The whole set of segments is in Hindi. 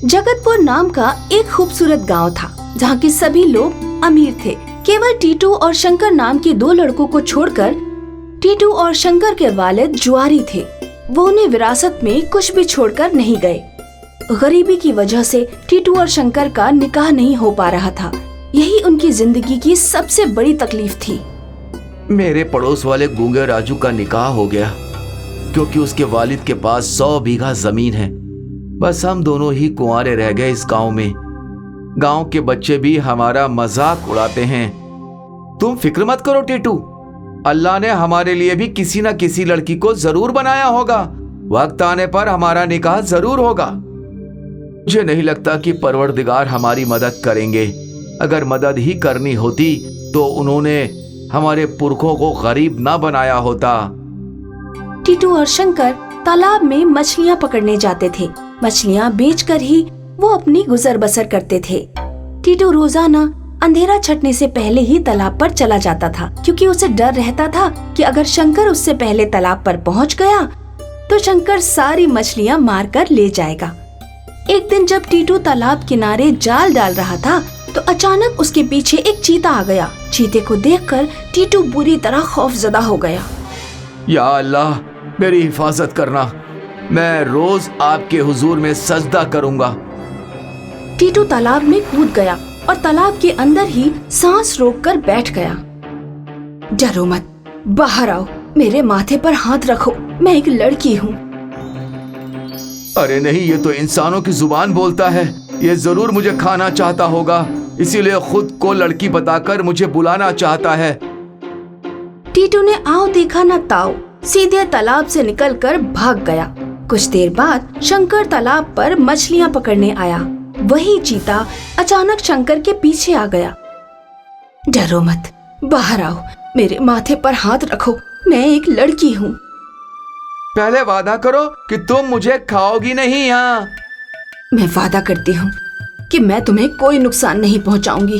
जगतपुर नाम का एक खूबसूरत गांव था जहाँ के सभी लोग अमीर थे। केवल टीटू और शंकर नाम के दो लड़कों को छोड़कर। टीटू और शंकर के वालिद जुआरी थे। वो उन्हें विरासत में कुछ भी छोड़कर नहीं गए। गरीबी की वजह से टीटू और शंकर का निकाह नहीं हो पा रहा था। यही उनकी जिंदगी की सबसे बड़ी तकलीफ थी। मेरे पड़ोस वाले गूंगे राजू का निकाह हो गया क्योंकि उसके वालिद के पास 100 बीघा जमीन है। बस हम दोनों ही कुंवारे रह गए इस गांव में। गांव के बच्चे भी हमारा मजाक उड़ाते हैं। तुम फिक्र मत करो टीटू, अल्लाह ने हमारे लिए भी किसी न किसी लड़की को जरूर बनाया होगा। वक्त आने पर हमारा निकाह जरूर होगा। मुझे नहीं लगता कि परवरदिगार हमारी मदद करेंगे। अगर मदद ही करनी होती तो उन्होंने हमारे पुरखों को गरीब ना बनाया होता। टीटू और शंकर तालाब में मछलियाँ पकड़ने जाते थे। मछलियाँ बेचकर ही वो अपनी गुजर बसर करते थे। टीटू रोजाना अंधेरा छटने से पहले ही तालाब पर चला जाता था क्योंकि उसे डर रहता था कि अगर शंकर उससे पहले तालाब पर पहुंच गया तो शंकर सारी मछलियाँ मार कर ले जाएगा। एक दिन जब टीटू तालाब किनारे जाल डाल रहा था तो अचानक उसके पीछे एक चीता आ गया। चीते को देखकर टीटू बुरी तरह खौफजदा हो गया। या अल्लाह, मेरी हिफाजत करना। मैं रोज आपके हुजूर में सजदा करूंगा। टीटू तालाब में कूद गया और तालाब के अंदर ही सांस रोककर बैठ गया। डरो मत, बाहर आओ, मेरे माथे पर हाथ रखो, मैं एक लड़की हूँ। अरे नहीं, ये तो इंसानों की जुबान बोलता है। ये जरूर मुझे खाना चाहता होगा, इसीलिए खुद को लड़की बताकर मुझे बुलाना चाहता है। टीटू ने आओ देखा न ताओ, सीधे तालाब से निकलकर भाग गया। कुछ देर बाद शंकर तालाब पर मछलियाँ पकड़ने आया। वही चीता अचानक शंकर के पीछे आ गया। डरो मत, बाहर आओ, मेरे माथे पर हाथ रखो, मैं एक लड़की हूँ। पहले वादा करो कि तुम मुझे खाओगी नहीं। यहाँ मैं वादा करती हूँ कि मैं तुम्हें कोई नुकसान नहीं पहुँचाऊंगी।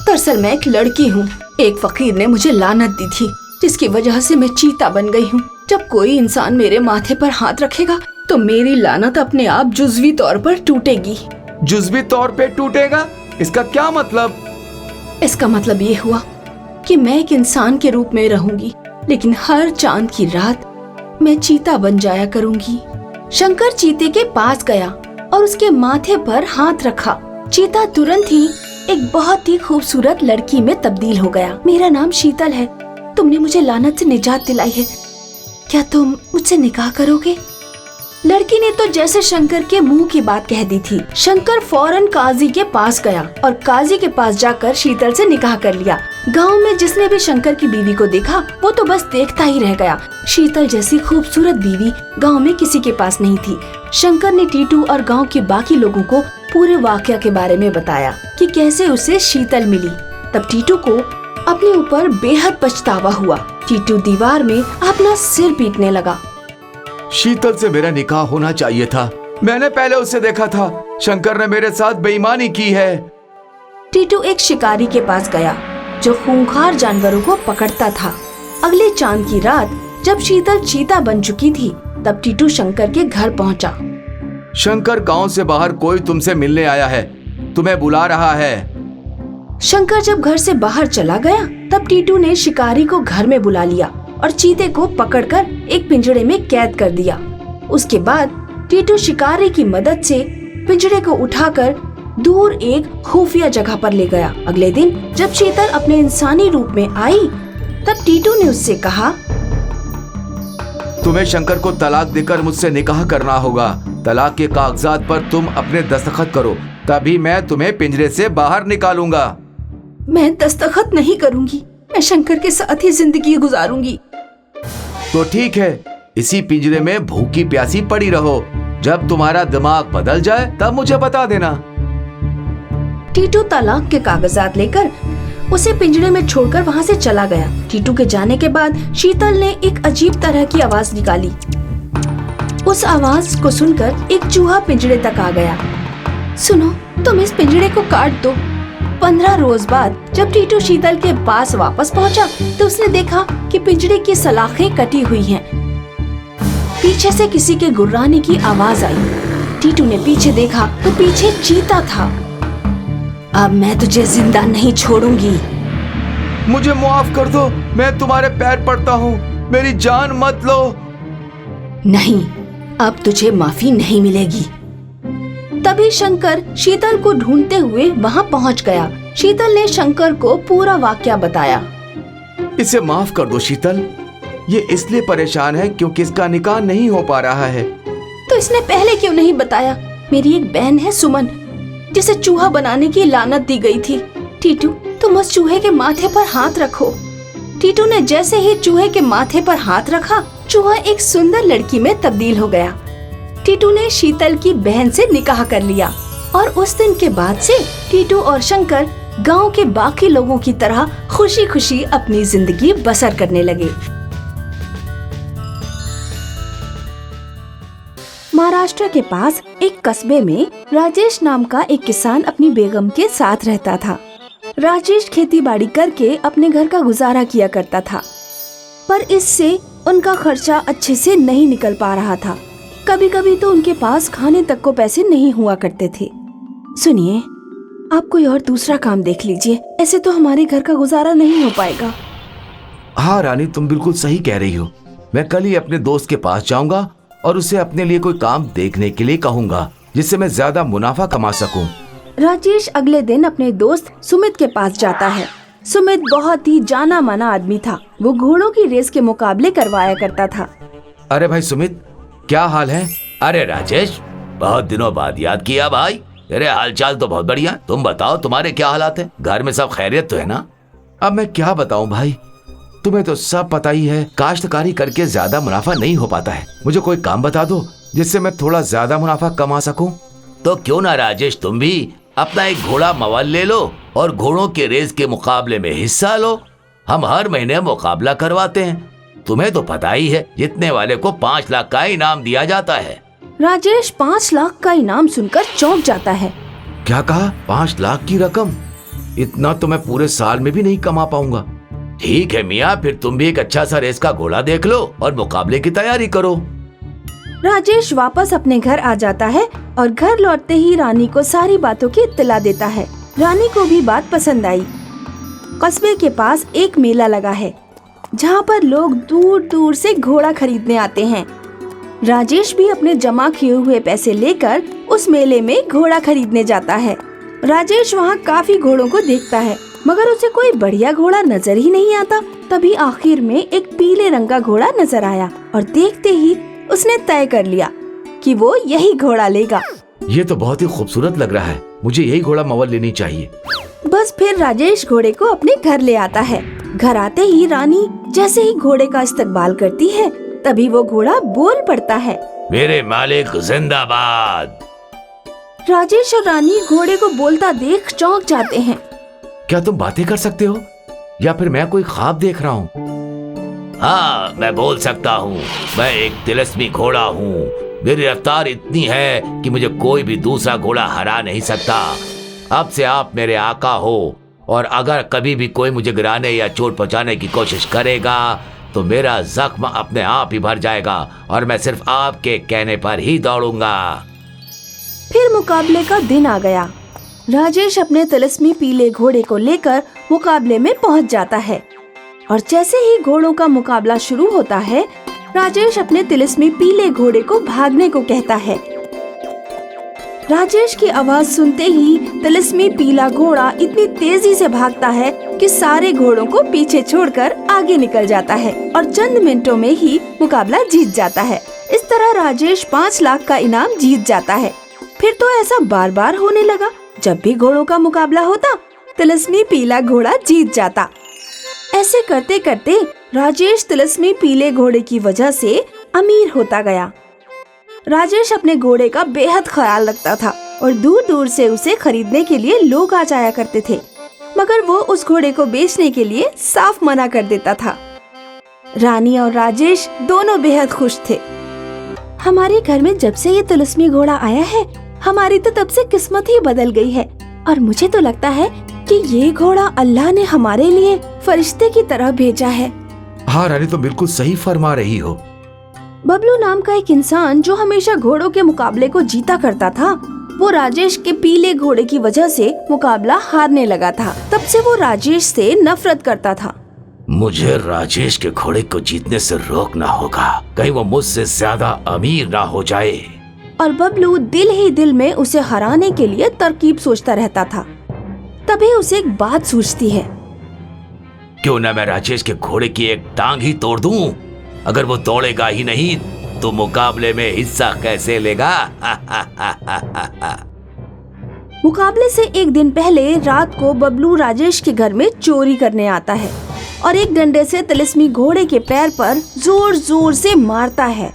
दरअसल मैं एक लड़की हूँ। एक फकीर ने मुझे लानत दी थी जिसकी वजह से मैं चीता बन गई हूँ। जब कोई इंसान मेरे माथे पर हाथ रखेगा तो मेरी लानत अपने आप जुज़वी तौर पर टूटेगी। जुज़वी तौर पे टूटेगा? इसका क्या मतलब? इसका मतलब ये हुआ कि मैं एक इंसान के रूप में रहूंगी, लेकिन हर चांद की रात मैं चीता बन जाया करूंगी। शंकर चीते के पास गया और उसके माथे पर हाथ रखा। चीता तुरंत ही एक बहुत ही खूबसूरत लड़की में तब्दील हो गया। मेरा नाम शीतल है। तुमने मुझे लानत से निजात दिलाई है। क्या तुम मुझसे निकाह करोगे? लड़की ने तो जैसे शंकर के मुंह की बात कह दी थी। शंकर फौरन काजी के पास गया और काजी के पास जाकर शीतल से निकाह कर लिया। गांव में जिसने भी शंकर की बीवी को देखा वो तो बस देखता ही रह गया। शीतल जैसी खूबसूरत बीवी गांव में किसी के पास नहीं थी। शंकर ने टीटू और गांव के बाकी लोगों को पूरे वाकया के बारे में बताया कि कैसे उसे शीतल मिली। तब टीटू को अपने ऊपर बेहद पछतावा हुआ। टीटू दीवार में अपना सिर पीटने लगा। शीतल से मेरा निकाह होना चाहिए था। मैंने पहले उसे देखा था। शंकर ने मेरे साथ बेईमानी की है। टीटू एक शिकारी के पास गया जो खूंखार जानवरों को पकड़ता था। अगले चांद की रात जब शीतल चीता बन चुकी थी तब टीटू शंकर के घर पहुंचा। शंकर, गांव से बाहर कोई तुमसे मिलने आया है, तुम्हें बुला रहा है। शंकर जब घर से बाहर चला गया तब टीटू ने शिकारी को घर में बुला लिया और चीते को पकड़कर एक पिंजरे में कैद कर दिया। उसके बाद टीटू शिकारी की मदद से पिंजरे को उठाकर दूर एक खुफिया जगह पर ले गया। अगले दिन जब शीतल अपने इंसानी रूप में आई तब टीटू ने उससे कहा, तुम्हें शंकर को तलाक देकर मुझसे निकाह करना होगा। तलाक के कागजात पर तुम अपने दस्तखत करो, तभी मैं तुम्हें पिंजरे से बाहर निकालूंगा। मैं दस्तखत नहीं करूंगी, मैं शंकर के साथ ही जिंदगी गुजारूंगी। तो ठीक है, इसी पिंजरे में भूखी प्यासी पड़ी रहो। जब तुम्हारा दिमाग बदल जाए तब मुझे बता देना। टीटू तलाक के कागजात लेकर उसे पिंजरे में छोड़कर वहाँ से चला गया। टीटू के जाने के बाद शीतल ने एक अजीब तरह की आवाज निकाली। उस आवाज को सुनकर एक चूहा पिंजरे तक आ गया। सुनो, तुम इस पिंजरे को काट दो। 15 रोज बाद जब टीटू शीतल के पास वापस पहुंचा तो उसने देखा कि पिंजरे की सलाखें कटी हुई हैं। पीछे से किसी के गुर्राने की आवाज आई। टीटू ने पीछे देखा तो पीछे चीता था। अब मैं तुझे जिंदा नहीं छोड़ूंगी। मुझे माफ कर दो, मैं तुम्हारे पैर पड़ता हूँ, मेरी जान मत लो। नहीं, अब तुझे माफी नहीं मिलेगी। तभी शंकर शीतल को ढूंढते हुए वहां पहुंच गया। शीतल ने शंकर को पूरा वाकया बताया। इसे माफ कर दो शीतल, ये इसलिए परेशान है क्योंकि इसका निकाह नहीं हो पा रहा है। तो इसने पहले क्यों नहीं बताया? मेरी एक बहन है सुमन, जिसे चूहा बनाने की लानत दी गई थी। टीटू, तुम उस चूहे के माथे पर हाथ रखो। टीटू ने जैसे ही चूहे के माथे पर हाथ रखा, चूहा एक सुंदर लड़की में तब्दील हो गया। टीटू ने शीतल की बहन से निकाह कर लिया और उस दिन के बाद से टीटू और शंकर गांव के बाकी लोगों की तरह खुशी खुशी अपनी जिंदगी बसर करने लगे। महाराष्ट्र के पास एक कस्बे में राजेश नाम का एक किसान अपनी बेगम के साथ रहता था। राजेश खेती बाड़ी करके अपने घर का गुजारा किया करता था, पर इससे उनका खर्चा अच्छे से नहीं निकल पा रहा था। कभी कभी तो उनके पास खाने तक को पैसे नहीं हुआ करते थे। सुनिए, आप कोई और दूसरा काम देख लीजिए, ऐसे तो हमारे घर का गुजारा नहीं हो पाएगा। हाँ रानी, तुम बिल्कुल सही कह रही हो। मैं कल ही अपने दोस्त के पास जाऊंगा और उसे अपने लिए कोई काम देखने के लिए कहूँगा, जिससे मैं ज्यादा मुनाफा कमा सकूं। राजेश अगले दिन अपने दोस्त सुमित के पास जाता है। सुमित बहुत ही जाना माना आदमी था। वो घोड़ों की रेस के मुकाबले करवाया करता था। अरे भाई सुमित, क्या हाल है? अरे राजेश, बहुत दिनों बाद याद किया भाई। तेरे हालचाल तो बहुत बढ़िया। तुम बताओ, तुम्हारे क्या हालात है? घर में सब खैरियत तो है ना? अब मैं क्या बताऊं भाई, तुम्हें तो सब पता ही है, काश्तकारी करके ज्यादा मुनाफा नहीं हो पाता है। मुझे कोई काम बता दो जिससे मैं थोड़ा ज्यादा मुनाफा कमा सकूं। तो क्यों ना राजेश, तुम भी अपना एक घोड़ा मवाल ले लो और घोड़ों के रेस के मुकाबले में हिस्सा लो। हम हर महीने मुकाबला करवाते हैं। तुम्हें तो पता ही है, जीतने वाले को 5 लाख का इनाम दिया जाता है। राजेश 5 लाख का इनाम सुनकर चौंक जाता है। क्या कहा? 5 लाख की रकम? इतना तो मैं पूरे साल में भी नहीं कमा पाऊंगा। ठीक है मियाँ, फिर तुम भी एक अच्छा सा रेस का घोड़ा देख लो और मुकाबले की तैयारी करो। राजेश वापस अपने घर आ जाता है और घर लौटते ही रानी को सारी बातों की इत्तला देता है। रानी को भी बात पसंद आई। कस्बे के पास एक मेला लगा है, जहाँ पर लोग दूर दूर से घोड़ा खरीदने आते हैं। राजेश भी अपने जमा किए हुए पैसे लेकर उस मेले में घोड़ा खरीदने जाता है। राजेश वहाँ काफी घोड़ों को देखता है, मगर उसे कोई बढ़िया घोड़ा नजर ही नहीं आता। तभी आखिर में एक पीले रंग का घोड़ा नजर आया और देखते ही उसने तय कर लिया कि वो यही घोड़ा लेगा। ये तो बहुत ही खूबसूरत लग रहा है, मुझे यही घोड़ा मवल लेनी चाहिए। बस फिर राजेश घोड़े को अपने घर ले आता है। घर आते ही रानी जैसे ही घोड़े का इस्तकबाल करती है, तभी वो घोड़ा बोल पड़ता है, मेरे मालिक जिंदाबाद। राजेश और रानी घोड़े को बोलता देख चौंक जाते हैं। क्या तुम बातें कर सकते हो या फिर मैं कोई ख्वाब देख रहा हूँ? हाँ, मैं बोल सकता हूँ। मैं एक तिलस्मी घोड़ा हूँ। मेरी रफ्तार इतनी है कि मुझे कोई भी दूसरा घोड़ा हरा नहीं सकता। अब से आप मेरे आका हो और अगर कभी भी कोई मुझे गिराने या चोट पहुँचाने की कोशिश करेगा तो मेरा जख्म अपने आप ही भर जाएगा और मैं सिर्फ आपके कहने पर ही दौड़ूंगा। फिर मुकाबले का दिन आ गया। राजेश अपने तिलस्मी पीले घोड़े को लेकर मुकाबले में पहुंच जाता है और जैसे ही घोड़ों का मुकाबला शुरू होता है, राजेश अपने तिलस्मी पीले घोड़े को भागने को कहता है। राजेश की आवाज सुनते ही तिलस्मी पीला घोड़ा इतनी तेजी से भागता है कि सारे घोड़ों को पीछे छोड़कर आगे निकल जाता है और चंद मिनटों में ही मुकाबला जीत जाता है। इस तरह राजेश 5 लाख का इनाम जीत जाता है। फिर तो ऐसा बार बार होने लगा। जब भी घोड़ों का मुकाबला होता, तिलस्मी पीला घोड़ा जीत जाता। ऐसे करते करते राजेश तिलस्मी पीले घोड़े की वजह से अमीर होता गया। राजेश अपने घोड़े का बेहद ख्याल रखता था और दूर दूर से उसे खरीदने के लिए लोग आ जाया करते थे, मगर वो उस घोड़े को बेचने के लिए साफ मना कर देता था। रानी और राजेश दोनों बेहद खुश थे। हमारे घर में जब से ये तिलस्मी घोड़ा आया है, हमारी तो तब से किस्मत ही बदल गई है और मुझे तो लगता है कि ये घोड़ा अल्लाह ने हमारे लिए फरिश्ते की तरह भेजा है। हाँ रानी, तो बिल्कुल सही फरमा रही हो। बबलू नाम का एक इंसान जो हमेशा घोड़ों के मुकाबले को जीता करता था, वो राजेश के पीले घोड़े की वजह से मुकाबला हारने लगा था। तब से वो राजेश से नफरत करता था। मुझे राजेश के घोड़े को जीतने से रोकना होगा, कहीं वो मुझसे ज्यादा अमीर ना हो जाए। और बबलू दिल ही दिल में उसे हराने के लिए तरकीब सोचता रहता था। तभी उसे एक बात सूझती है। क्यों ना मैं राजेश के घोड़े की एक टांग ही तोड़ दूं? अगर वो दौड़ेगा ही नहीं तो मुकाबले में हिस्सा कैसे लेगा? मुकाबले से एक दिन पहले रात को बबलू राजेश के घर में चोरी करने आता है और एक डंडे से तिलिस्मी घोड़े के पैर पर जोर जोर से मारता है।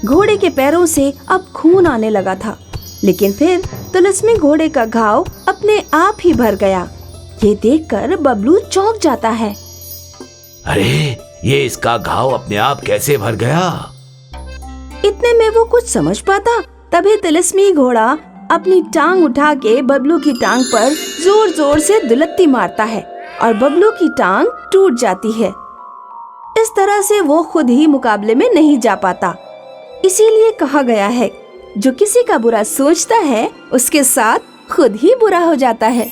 घोड़े के पैरों से अब खून आने लगा था, लेकिन फिर तिलिस्मी घोड़े का घाव अपने आप ही भर गया। ये देखकर बबलू चौंक जाता है। अरे, ये इसका घाव अपने आप कैसे भर गया? इतने में वो कुछ समझ पाता। तभी तिलिस्मी घोड़ा अपनी टांग उठा के बबलू की टांग पर जोर जोर से दुलत्ती मारता है और बबलू की टांग टूट जाती है। इस तरह से वो खुद ही मुकाबले में नहीं जा पाता। इसीलिए कहा गया है, जो किसी का बुरा सोचता है उसके साथ खुद ही बुरा हो जाता है।